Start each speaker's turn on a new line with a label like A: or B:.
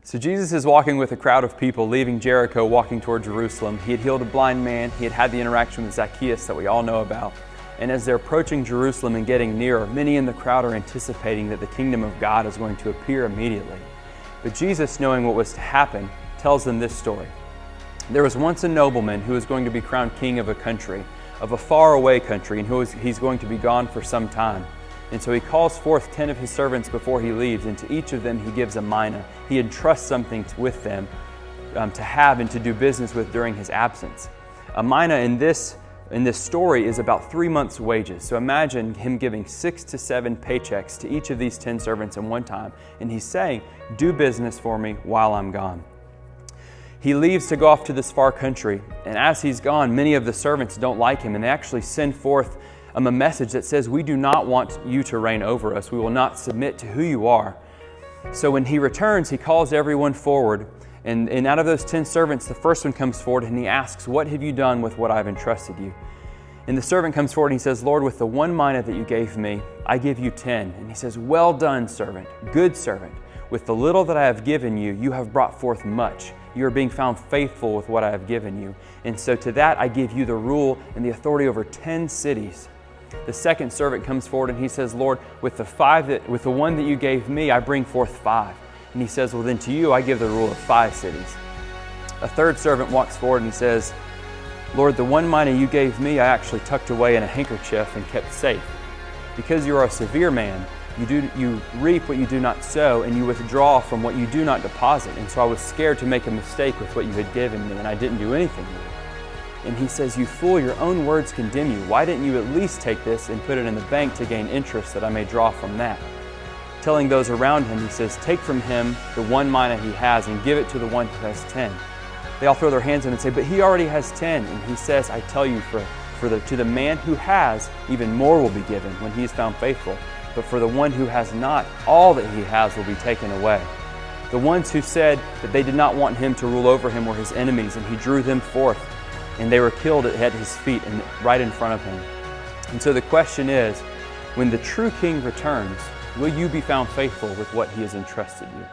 A: So Jesus is walking with a crowd of people, leaving Jericho, walking toward Jerusalem. He had healed a blind man. He had had the interaction with Zacchaeus that we all know about. And as they're approaching Jerusalem and getting nearer, many in the crowd are anticipating that the kingdom of God is going to appear immediately. But Jesus, knowing what was to happen, tells them this story. There was once a nobleman who was going to be crowned king of a country, of a faraway country, and he's going to be gone for some time. And so he calls forth 10 of his servants before he leaves, and to each of them he gives a mina. He entrusts something with them to have and to do business with during his absence. A mina in this story is about 3 months' wages. So imagine him giving 6 to 7 paychecks to each of these 10 servants at one time. And he's saying, do business for me while I'm gone. He leaves to go off to this far country. And as he's gone, many of the servants don't like him. And they actually send forth a message that says, we do not want you to reign over us. We will not submit to who you are. So when he returns, he calls everyone forward. And out of those 10 servants, the first one comes forward and he asks, what have you done with what I've entrusted you? And the servant comes forward and he says, Lord, with the 1 mina that you gave me, I give you 10. And he says, well done, servant, good servant. With the little that I have given you, you have brought forth much. You are being found faithful with what I have given you. And so to that I give you the rule and the authority over 10 cities. The second servant comes forward and he says, Lord, with the 1 that you gave me, I bring forth 5. And he says, well, then to you I give the rule of 5 cities. A third servant walks forward and says, Lord, the 1 mina you gave me, I actually tucked away in a handkerchief and kept safe. Because you are a severe man, you reap what you do not sow, and you withdraw from what you do not deposit. And so I was scared to make a mistake with what you had given me, and I didn't do anything with it. And he says, you fool, your own words condemn you. Why didn't you at least take this and put it in the bank to gain interest that I may draw from that? Telling those around him, he says, take from him the 1 mina he has and give it to the one who has 10. They all throw their hands in and say, but he already has 10. And he says, I tell you, to the man who has, even more will be given when he is found faithful. But for the one who has not, all that he has will be taken away. The ones who said that they did not want him to rule over him were his enemies, and he drew them forth. And they were killed at his feet and right in front of him. And so the question is, when the true king returns, will you be found faithful with what he has entrusted you?